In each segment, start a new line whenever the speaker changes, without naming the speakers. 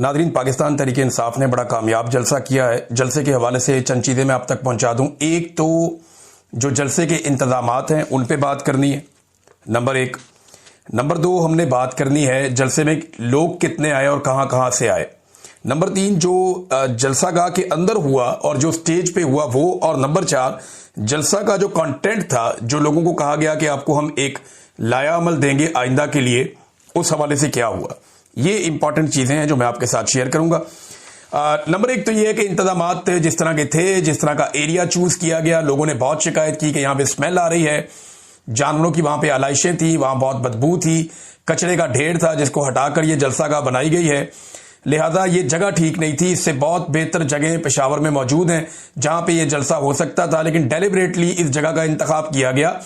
Nadreen, Pakistan Tehreek Insaf ने बड़ा कामयाब जलसा किया है। जलसे के हवाले से चंद चीज़ें मैं आप तक पहुंचा दूं। एक तो जो जलसे के इंतजामात हैं उन पे बात करनी है, नंबर एक। नंबर दो, हमने बात करनी है जलसे में लोग कितने आए और कहां कहां से आए। नंबर तीन, जो जलसागाह के अंदर हुआ और जो स्टेज पे हुआ वो। और नंबर चार, जलसा का जो कंटेंट था, जो लोगों को कहा गया कि आपको हम एक लाया अमल देंगे आइंदा के लिए, उस हवाले से क्या हुआ। ये इंपॉर्टेंट चीजें हैं जो मैं आपके साथ शेयर करूंगा। नंबर एक तो ये है कि इंतजामात जिस तरह के थे, जिस तरह का एरिया चूज किया गया, लोगों ने बहुत शिकायत की कि यहां पे स्मेल आ रही है, जानवरों की वहां पे आलाइशें थी, वहां बहुत बदबू थी, कचरे का ढेर था जिसको हटाकर ये जलसागाह बनाई गई है, लिहाजा ये जगह ठीक नहीं थी। इससे बहुत बेहतर जगह पेशावर में मौजूद हैं जहां पे ये जलसा हो सकता था, लेकिन डेलिबरेटली इस जगह का इंतखाब किया गया।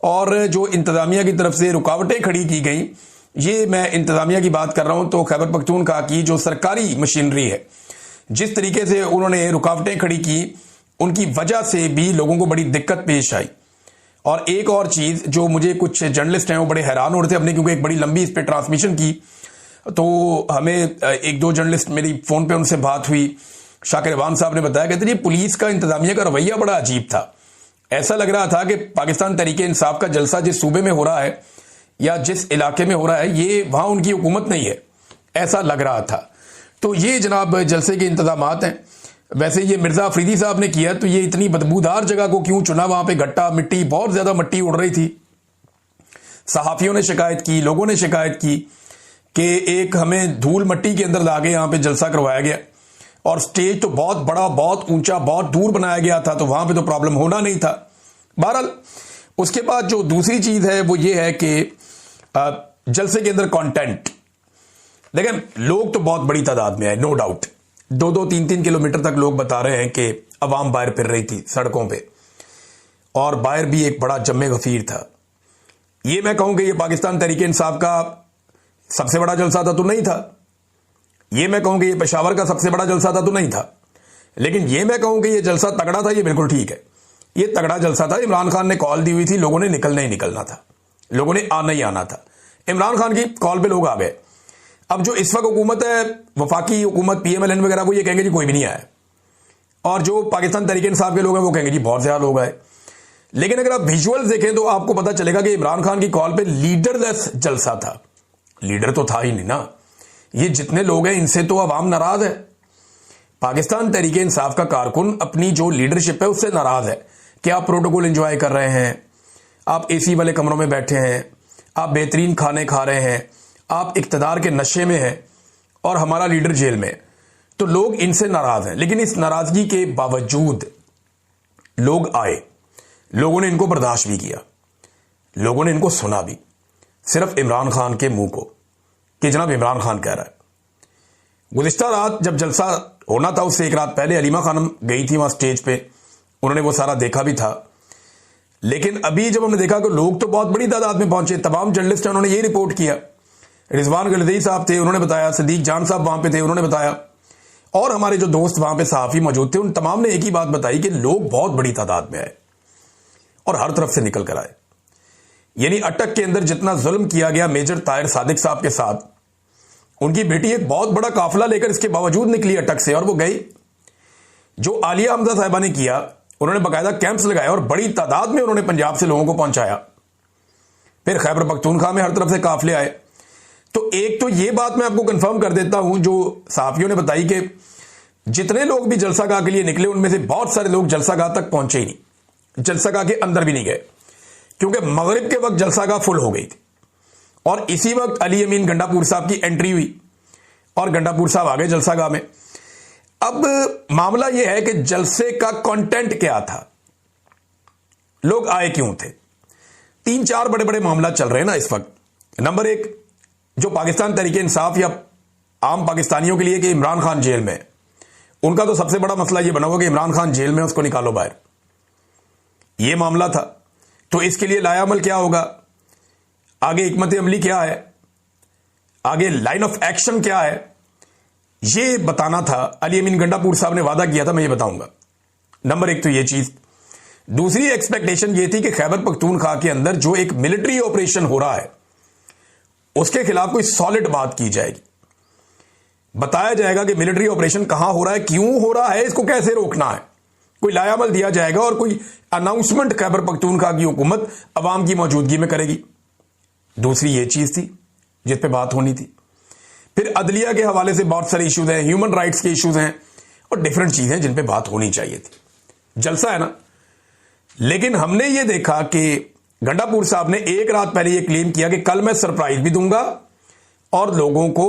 और जो इंतजामिया की तरफ से रुकावटें खड़ी की गई, ये मैं इंतजामिया की बात कर रहा हूं, तो खैबर पख्तूनख्वा की जो सरकारी मशीनरी है, जिस तरीके से उन्होंने रुकावटें खड़ी की, उनकी वजह से भी लोगों को बड़ी दिक्कत पेश आई। और एक और चीज जो मुझे कुछ जर्नलिस्ट हैं वो बड़े हैरान हो रहे थे अपने, क्योंकि एक बड़ी लंबी इस पर ट्रांसमिशन की, तो हमें एक दो जर्नलिस्ट, मेरी फोन पे उनसे बात हुई, शाकिर अवान साहब ने बताया, कहते जी पुलिस का इंतजामिया का रवैया बड़ा अजीब था। ऐसा लग रहा था कि पाकिस्तान तहरीक इंसाफ का जलसा जिस सूबे में हो रहा है या जिस इलाके में हो रहा है, ये वहां उनकी हुकूमत नहीं है, ऐसा लग रहा था। तो ये जनाब जलसे के इंतजामात हैं। वैसे ये मिर्जा अफरीदी साहब ने किया, तो ये इतनी बदबूदार जगह को क्यों चुना? वहां पे गट्टा मिट्टी, बहुत ज्यादा मिट्टी उड़ रही थी। सहाफियों ने शिकायत की, लोगों ने शिकायत की कि एक हमें धूल मट्टी के अंदर लाके यहां पे जलसा करवाया गया, और स्टेज तो बहुत बड़ा, बहुत ऊंचा, बहुत दूर बनाया गया था, तो वहां पे तो प्रॉब्लम होना नहीं था। बहरहाल उसके बाद जो दूसरी चीज है वो ये है कि जलसे के अंदर कंटेंट, लेकिन लोग तो बहुत बड़ी तादाद में आए, नो डाउट। 2-2, 3-3 किलोमीटर तक लोग बता रहे हैं कि अवाम बाहर फिर रही थी सड़कों पे, और बाहर भी एक बड़ा जम्मे गफीर था। ये मैं कहूं कि ये पाकिस्तान तहरीक इंसाफ का सबसे बड़ा जलसा था तो नहीं था, ये मैं कहूं कि ये पेशावर का सबसे बड़ा जलसा था तो नहीं था, लेकिन ये मैं कहूं कि ये जलसा तगड़ा था, ये बिल्कुल ठीक है। ये तगड़ा जलसा था। इमरान खान ने कॉल दी हुई थी, लोगों ने निकलना ही निकलना था, लोगों ने आना ही आना था। इमरान खान की कॉल पे लोग आ गए। अब जो इस वक्त हुकूमत है, वफाकी हुकूमत, PMLN वगैरह, वो ये कहेंगे जी कोई भी नहीं आया, और जो पाकिस्तान तहरीक इंसाफ के लोग हैं वो कहेंगे जी बहुत ज्यादा लोग आए। लेकिन अगर आप विजुअल देखें तो आपको पता चलेगा कि इमरान खान की कॉल पे लीडरलेस जलसा था। लीडर तो था ही नहीं ना। ये जितने लोग हैं इनसे तो अवाम नाराज है। पाकिस्तान तहरीक इंसाफ का कारकुन अपनी जो लीडरशिप है उससे नाराज है कि आप प्रोटोकॉल एंजॉय कर रहे हैं, आप AC वाले कमरों में बैठे हैं, आप बेहतरीन खाने खा रहे हैं, आप इक्तदार के नशे में हैं, और हमारा लीडर जेल में। तो लोग इनसे नाराज हैं। लेकिन इस नाराजगी के बावजूद लोग आए, लोगों ने इनको बर्दाश्त भी किया, लोगों ने इनको सुना भी, सिर्फ इमरान खान के मुंह को कि जनाब इमरान खान कह रहा है। गुज़िश्ता रात जब जलसा होना था, उससे एक रात पहले अलीमा खानम गई थी वहां स्टेज पे, उन्होंने वो सारा देखा भी था। लेकिन अभी जब हमने देखा कि लोग तो बहुत बड़ी तादाद में पहुंचे, तमाम जर्नलिस्ट हैं, उन्होंने ये रिपोर्ट किया। रिजवान गलदी साहब थे, उन्होंने बताया, सदीक जान साहब वहां पे थे, उन्होंने बताया, और हमारे जो दोस्त वहां पे सहाफी मौजूद थे, उन तमाम ने एक ही बात बताई कि लोग बहुत बड़ी तादाद में आए और हर तरफ से निकल कर आए। यानी अटक के अंदर जितना जुल्म किया गया मेजर ताहिर सादिक साहब के साथ, उनकी बेटी एक बहुत बड़ा काफिला लेकर इसके बावजूद निकली अटक से, और वो गई। जो आलिया हमजा साहिबा ने किया, उन्होंने बाकायदा कैंप्स लगाए और बड़ी तादाद में उन्होंने पंजाब से लोगों को पहुंचाया। फिर खैबर पख्तूनख्वा में हर तरफ से काफिले आए। तो एक तो ये बात मैं आपको कंफर्म कर देता हूं जो सहाफियों ने बताई कि जितने लोग भी जलसागाह के लिए निकले, उनमें से बहुत सारे लोग जलसागाह तक पहुंचे ही नहीं, जलसागाह के अंदर भी नहीं गए, क्योंकि मगरिब के वक्त जलसागाह फुल हो गई थी। और इसी वक्त अली अमीन गंडापुर साहब की एंट्री हुई और गंडापुर साहब आ गए जलसागाह में। अब मामला यह है कि जलसे का कंटेंट क्या था, लोग आए क्यों थे। 3-4 बड़े बड़े मामला चल रहे हैं ना इस वक्त। नंबर एक, जो पाकिस्तान तहरीक इंसाफ या आम पाकिस्तानियों के लिए कि इमरान खान जेल में, उनका तो सबसे बड़ा मसला यह बना हुआ कि इमरान खान जेल में, उसको निकालो बाहर। यह मामला था। तो इसके लिए लाया अमल क्या होगा, आगे हिकमत अमली क्या है, आगे लाइन ऑफ एक्शन क्या है, ये बताना था। अली अमीन गंडापुर साहब ने वादा किया था, मैं ये बताऊंगा। नंबर एक तो ये चीज। दूसरी एक्सपेक्टेशन ये थी कि खैबर पख्तूनख्वा के अंदर जो एक मिलिट्री ऑपरेशन हो रहा है उसके खिलाफ कोई सॉलिड बात की जाएगी। बताया जाएगा कि मिलिट्री ऑपरेशन कहां हो रहा है, क्यों हो रहा है, इसको कैसे रोकना है, कोई लायामल दिया जाएगा और कोई अनाउंसमेंट खैबर पख्तूनख्वा की हुकूमत अवाम की मौजूदगी में करेगी। दूसरी ये चीज थी जिस पे बात होनी थी। फिर अदलिया के हवाले से बहुत सारे इश्यूज हैं, ह्यूमन राइट्स के इश्यूज हैं और डिफरेंट चीजें जिन पे बात होनी चाहिए थी। जलसा है ना। लेकिन हमने ये देखा कि गंडापुर साहब ने एक रात पहले ये क्लेम किया कि कल मैं सरप्राइज भी दूंगा और लोगों को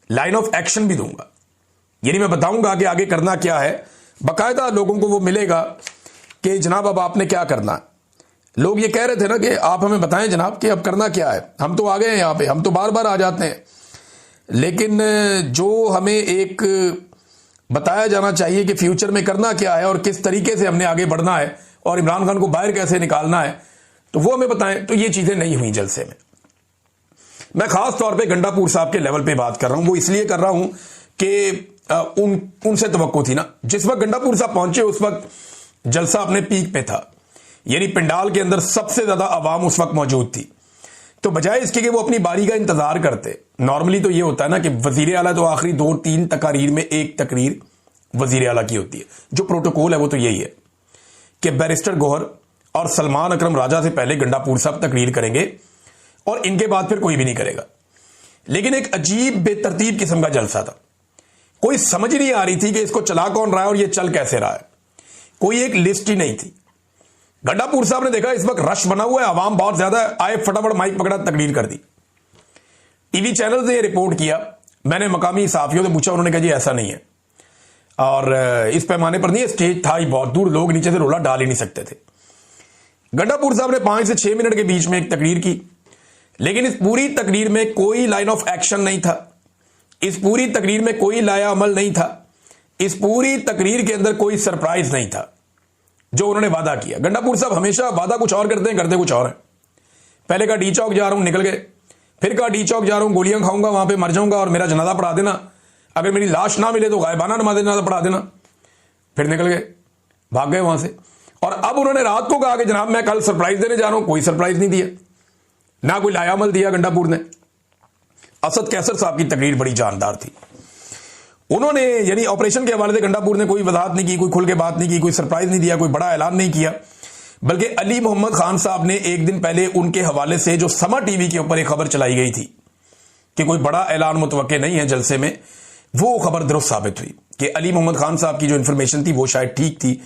लाइन ऑफ एक्शन भी दूंगा, यानी मैं बताऊंगा कि आगे करना क्या है। बाकायदा लोगों को वो मिलेगा कि जनाब अब आपने क्या करना है। लोग ये कह रहे थे ना कि आप हमें बताएं जनाब कि अब करना क्या है, हम तो आ गए हैं यहां पे, हम तो बार बार आ जाते हैं, लेकिन जो हमें एक बताया जाना चाहिए कि फ्यूचर में करना क्या है और किस तरीके से हमने आगे बढ़ना है और इमरान खान को बाहर कैसे निकालना है, तो वो हमें बताएं। तो ये चीजें नहीं हुई जलसे में। मैं खास तौर पे गंडापुर साहब के लेवल पे बात कर रहा हूं, वो इसलिए कर रहा हूं कि उनसे तवक्को थी ना, जिस वक्त गंडापुर साहब पहुंचे उस वक्त जलसा अपने पीक पे था, यानी पंडाल के अंदर सबसे ज्यादा आवाम उस वक्त मौजूद थी। तो बजाय इसके कि वो अपनी बारी का इंतजार करते, नॉर्मली तो ये होता है ना कि वजीर आला तो आखिरी 2-3 तकारीर में एक तकरीर वजीर आला की होती है, जो प्रोटोकॉल है वो तो यही है कि बैरिस्टर गौहर और सलमान अकरम राजा से पहले गंडापुर साहब तकरीर करेंगे और इनके बाद फिर कोई भी नहीं करेगा। लेकिन एक अजीब बेतरतीब किस्म का जलसा था, कोई समझ नहीं आ रही थी कि इसको चला कौन रहा है और ये चल कैसे रहा है, कोई एक लिस्ट ही नहीं थी। गंडापुर साहब ने देखा इस वक्त रश बना हुआ है, आवाम बहुत ज्यादा आए, फटाफट माइक पकड़ा, तकरीर कर दी। टीवी चैनल से ये रिपोर्ट किया, मैंने मकामी सहाफियों से पूछा, उन्होंने कहा जी ऐसा नहीं है और इस पैमाने पर नहीं है, स्टेज था ही बहुत दूर, लोग नीचे से रोला डाल ही नहीं सकते थे। गंडापुर साहब ने 5 से 6 मिनट के बीच में एक तकरीर की, लेकिन इस पूरी तकरीर में कोई लाइन ऑफ एक्शन नहीं था, इस पूरी तकरीर में कोई लाया अमल नहीं था, इस पूरी तकरीर के अंदर कोई सरप्राइज नहीं था जो उन्होंने वादा किया। गंडापुर साहब हमेशा वादा कुछ और करते हैं, करते कुछ और है। पहले कहा डी चौक जा रहा हूं, निकल गए, फिर कहा डी चौक जा रहा हूं, गोलियां खाऊंगा, वहां पे मर जाऊंगा और मेरा जनाजा पढ़ा देना, अगर मेरी लाश ना मिले तो गायबाना नमाज जनाजा पढ़ा देना, फिर निकल गए, भाग गए वहां से। और अब उन्होंने रात को कहा कि जनाब मैं कल सरप्राइज देने जा रहा हूं, कोई सरप्राइज नहीं दिया, ना कोई लायामल दिया गंडापुर ने। असद कैसर साहब की तकरीर बड़ी जानदार थी, उन्होंने यानी ऑपरेशन के हवाले से गंडापुर ने कोई वजाहत नहीं की, कोई खुल के बात नहीं की, कोई सरप्राइज नहीं दिया, कोई बड़ा ऐलान नहीं किया, बल्कि अली मोहम्मद खान साहब ने एक दिन पहले उनके हवाले से जो समा टीवी के ऊपर एक खबर चलाई गई थी कि कोई बड़ा ऐलान मुतवक्के नहीं है जलसे में, वो खबर दुरुस्त साबित हुई कि अली मोहम्मद खान साहब की जो इंफॉर्मेशन थी वो शायद ठीक थी।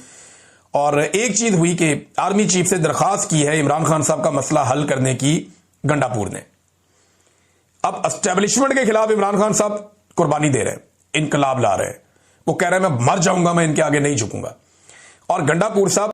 और एक चीज हुई कि आर्मी चीफ से दरखास्त की है इमरान खान साहब का मसला हल करने की गंडापुर ने। अब एस्टेब्लिशमेंट के खिलाफ इमरान खान साहब कुर्बानी दे रहे हैं, इनकलाब ला रहे हैं, वो कह रहे हैं मैं मर जाऊंगा, मैं इनके आगे नहीं झुकूंगा। और गंडापुर साहब